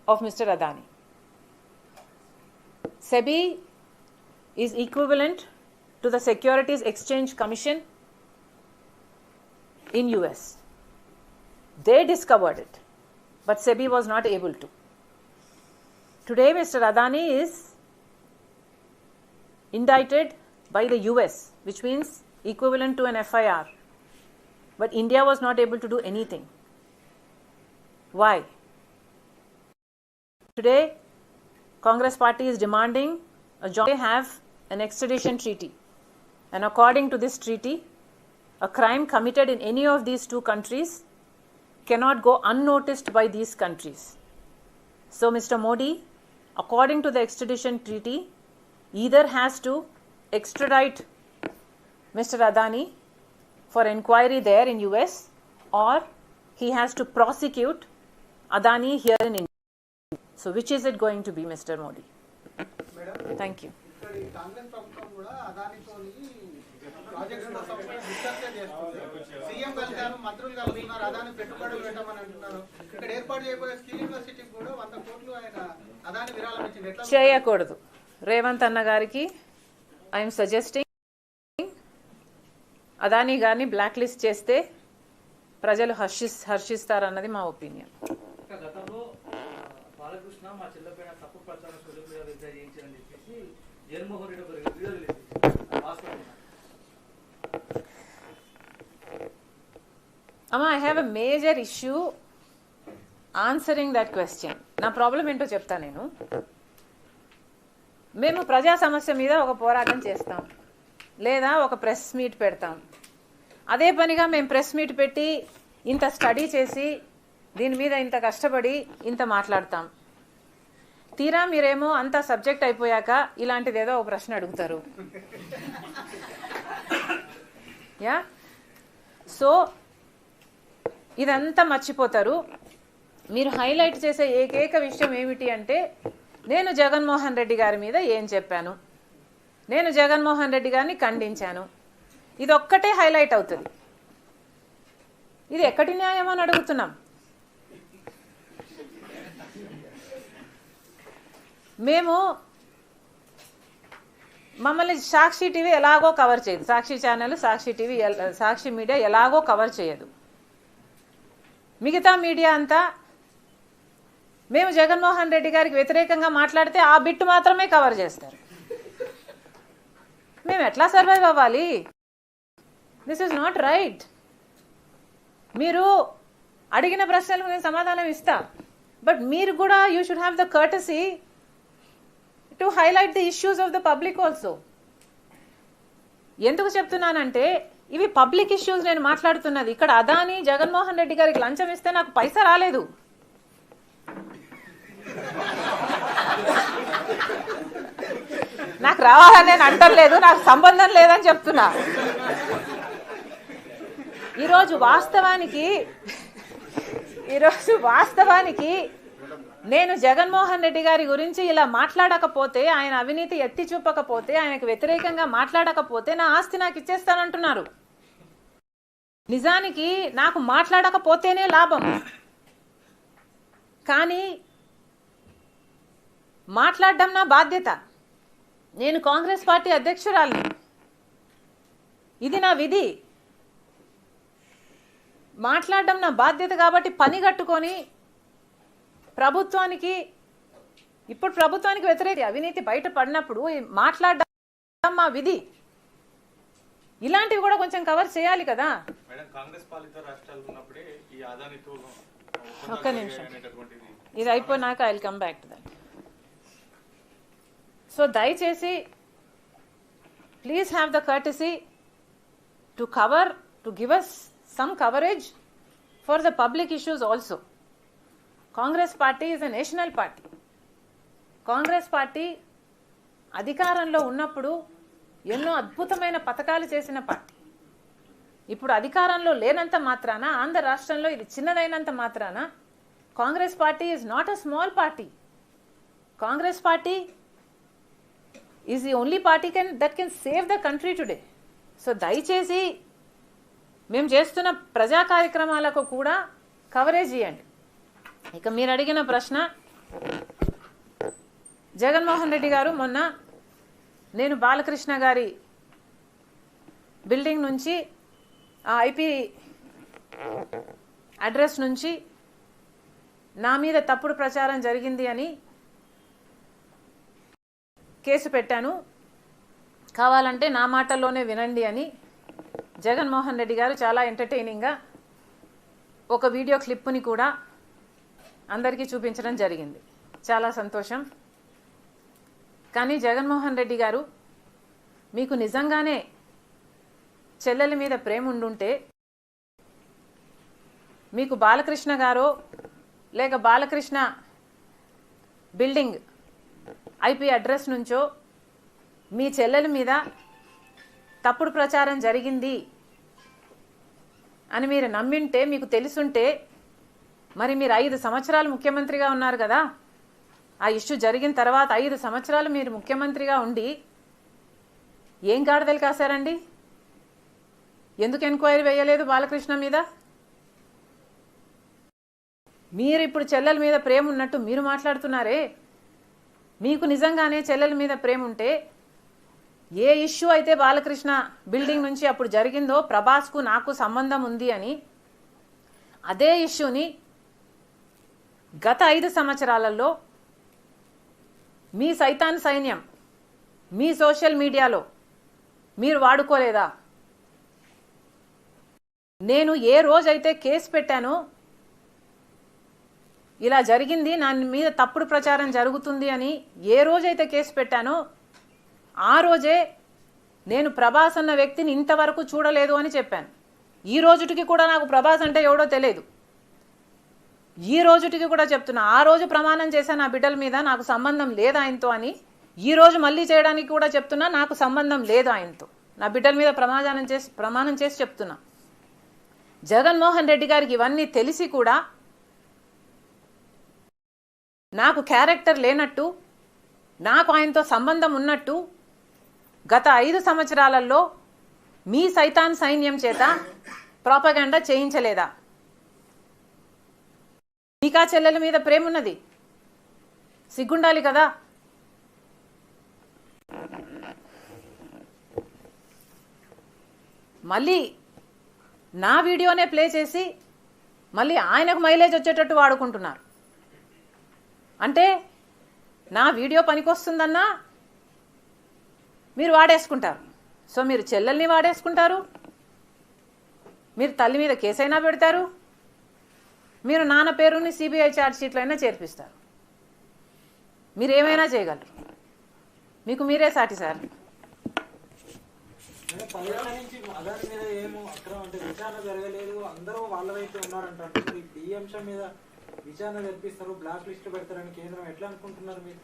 of Mr. Adani. SEBI is equivalent to the Securities Exchange Commission in US. They discovered it, but SEBI was not able to. Today, Mr. Adani is indicted by the US, which means equivalent to an FIR. But India was not able to do anything. Why? Today, Congress party is demanding they have an extradition treaty. And according to this treaty, a crime committed in any of these two countries cannot go unnoticed by these countries. So Mr. Modi, according to the extradition treaty, either has to extradite Mr. Adani for inquiry there in US, or he has to prosecute Adani here in India. So which is it going to be, Mr. Modi? Madam, thank you. చేయకూడదు. రేవంత్ అన్న గారికి I'm suggesting Adani గారిని black list చేస్తే ప్రజలు హర్షిస్తారన్నది మా opinion. Amma, I have a major issue answering that question. నా problem ఏంటో చెప్తా నేను. మేము ప్రజా సమస్య మీద ఒక పోరాటం చేస్తాం, లేదా ఒక ప్రెస్ మీట్ పెడతాం. అదే పనిగా మేము ప్రెస్ మీట్ పెట్టి ఇంత స్టడీ చేసి దీని మీద ఇంత కష్టపడి ఇంత మాట్లాడతాం. తీరా మీరేమో అంత సబ్జెక్ట్ అయిపోయాక ఇలాంటిది ఏదో ఒక ప్రశ్న అడుగుతారు. యా, సో ఇదంతా మర్చిపోతారు. మీరు హైలైట్ చేసే ఏకైక విషయం ఏమిటి అంటే, నేను జగన్మోహన్ రెడ్డి గారి మీద ఏం చెప్పాను, నేను జగన్మోహన్ రెడ్డి గారిని ఖండించాను, ఇది ఒక్కటే హైలైట్ అవుతుంది. ఇది ఎక్కడి న్యాయం అని అడుగుతున్నాం. మేము మమ్మల్ని సాక్షి టీవీ ఎలాగో కవర్ చేయదు, సాక్షి ఛానల్, సాక్షి టీవీ, సాక్షి మీడియా ఎలాగో కవర్ చేయదు. మిగతా మీడియా అంతా మేము జగన్మోహన్ రెడ్డి గారికి వ్యతిరేకంగా మాట్లాడితే ఆ బిట్ మాత్రమే కవర్ చేస్తారు. మేము ఎట్లా సర్వైవ్ అవ్వాలి? This is not right. మీరు అడిగిన ప్రశ్నలకు నేను సమాధానం ఇస్తా, బట్ మీరు కూడా you should have the courtesy to highlight the issues of the public also. ఎందుకు చెప్తున్నానంటే, ఇవి పబ్లిక్ ఇష్యూస్ నేను మాట్లాడుతున్నది. ఇక్కడ అదానీ జగన్మోహన్ రెడ్డి గారికి లంచం ఇస్తే నాకు పైసా రాలేదు. నాకు రావాలని నేను అంటలేదు, నాకు సంబంధం లేదని చెప్తున్నా. ఈరోజు వాస్తవానికి నేను జగన్మోహన్ రెడ్డి గారి గురించి ఇలా మాట్లాడకపోతే, ఆయన అవినీతి ఎత్తి చూపకపోతే, ఆయనకు వ్యతిరేకంగా మాట్లాడకపోతే నా ఆస్తి నాకు ఇచ్చేస్తానంటున్నారు. నిజానికి నాకు మాట్లాడకపోతేనే లాభం, కానీ మాట్లాడడం నా బాధ్యత. నేను కాంగ్రెస్ పార్టీ అధ్యక్షురాలిని, ఇది నా విధి. మాట్లాడడం నా బాధ్యత కాబట్టి పని కట్టుకొని ఇప్పుడు ప్రభుత్వానికి వ్యతిరేక అవినీతి బయటపడినప్పుడు మాట్లాడడం మా విధి. ఇలాంటివి కూడా కొంచెం కవర్ చేయాలి కదా. ఒక్క నిమిషం, ఇది అయిపోయినాక I will come back to that. So దయచేసి please have the courtesy to give us some coverage for the public issues also. Congress party is a national party. Congress party అధికారంలో ఉన్నప్పుడు ఎన్నో అద్భుతమైన పథకాలు చేసిన పార్టీ. ఇప్పుడు అధికారంలో లేనంత మాత్రాన, ఆంధ్ర రాష్ట్రంలో ఇది చిన్నదైనంత మాత్రాన Congress party is not a small party. Congress party is the only party that can save the country today. So దయచేసి మేము చేస్తున్న ప్రజా కార్యక్రమాలకు కూడా కవరేజ్ ఇవ్వండి. ఇక మీరు అడిగిన ప్రశ్న, జగన్మోహన్ రెడ్డి గారు మొన్న నేను బాలకృష్ణ గారి బిల్డింగ్ నుంచి ఆ ఐపీ అడ్రస్ నుంచి నా మీద తప్పుడు ప్రచారం జరిగింది అని కేసు పెట్టాను, కావాలంటే నా మాటల్లోనే వినండి అని జగన్మోహన్ రెడ్డి గారు చాలా ఎంటర్టైనింగ్గా ఒక వీడియో క్లిప్ని కూడా అందరికీ చూపించడం జరిగింది. చాలా సంతోషం. కానీ జగన్మోహన్ రెడ్డి గారు, మీకు నిజంగానే చెల్లెల మీద ప్రేమ ఉండుంటే మీకు బాలకృష్ణ గారో లేక బాలకృష్ణ బిల్డింగ్ ఐపీ అడ్రస్ నుంచో మీ చెల్లెల మీద తప్పుడు ప్రచారం జరిగింది అని మీరు నమ్మింటే, మీకు తెలుసుంటే, మరి మీరు 5 సంవత్సరాలు ముఖ్యమంత్రిగా ఉన్నారు కదా, ఆ ఇష్యూ జరిగిన తర్వాత 5 సంవత్సరాలు మీరు ముఖ్యమంత్రిగా ఉండి ఏం గాడిదలు కాశారండి? ఎందుకు ఎంక్వైరీ వేయలేదు బాలకృష్ణ మీద? మీరు ఇప్పుడు చెల్లెల మీద ప్రేమ ఉన్నట్టు మీరు మాట్లాడుతున్నారే. మీకు నిజంగానే చెల్లెల మీద ప్రేమ ఉంటే, ఏ ఇష్యూ అయితే బాలకృష్ణ బిల్డింగ్ నుంచి అప్పుడు జరిగిందో ప్రభాస్కు నాకు సంబంధం ఉంది అని, అదే ఇష్యూని గత 5 సంవత్సరాలలో మీ సైతాన్ సైన్యం మీ సోషల్ మీడియాలో మీరు వాడుకోలేదా? నేను ఏ రోజైతే కేసు పెట్టానో, ఇలా జరిగింది, నా మీద తప్పుడు ప్రచారం జరుగుతుంది అని ఏ రోజైతే కేసు పెట్టానో, ఆ రోజే నేను ప్రభాస్ అన్న వ్యక్తిని ఇంతవరకు చూడలేదు అని చెప్పాను. ఈ రోజుటికి కూడా నాకు ప్రభాస్ అంటే ఎవడో తెలియదు. ఈ రోజుటికి కూడా చెప్తున్నా, ఆ రోజు ప్రమాణం చేశాను నా బిడ్డల మీద నాకు సంబంధం లేదు ఆయనతో అని. ఈ రోజు మళ్ళీ చేయడానికి కూడా చెప్తున్నా, నాకు సంబంధం లేదు ఆయనతో. నా బిడ్డల మీద ప్రమాణం చేసి చెప్తున్నా. జగన్మోహన్ రెడ్డి గారికి ఇవన్నీ తెలిసి కూడా నాకు క్యారెక్టర్ లేనట్టు, నాకు ఆయనతో సంబంధం ఉన్నట్టు గత 5 సంవత్సరాలలో మీ సైతాన్ సైన్యం చేత ప్రాపగండా చేయించలేదా? మీకా చెల్లెల మీద ప్రేమ ఉన్నది, సిగ్గుండాలి కదా. మళ్ళీ నా వీడియోనే ప్లే చేసి మళ్ళీ ఆయనకు మైలేజ్ వచ్చేటట్టు వాడుకుంటున్నారు. అంటే నా వీడియో పనికొస్తుందన్నా మీరు వాడేసుకుంటారు. సో మీరు చెల్లెల్ని వాడేసుకుంటారు, మీరు తల్లి మీద కేసైనా పెడతారు, మీరు నాన్న పేరుని సిబిఐ ఛార్జ్ షీట్లో అయినా చేర్పిస్తారు. మీరు ఏమైనా చేయగలరు, మీకు మీరే సాటి సార్. అదాని మీద ఏమో అక్రమం అంటే విచారణ జరగలేదు, అందరూ వాళ్ళ వైపు ఉన్నారంటారు. ఈ అంశం మీద విచారణ జరిపిస్తారు, బ్లాక్ లిస్ట్ పెడతారని కేంద్రం ఎట్లా అనుకుంటున్నారు మీరు?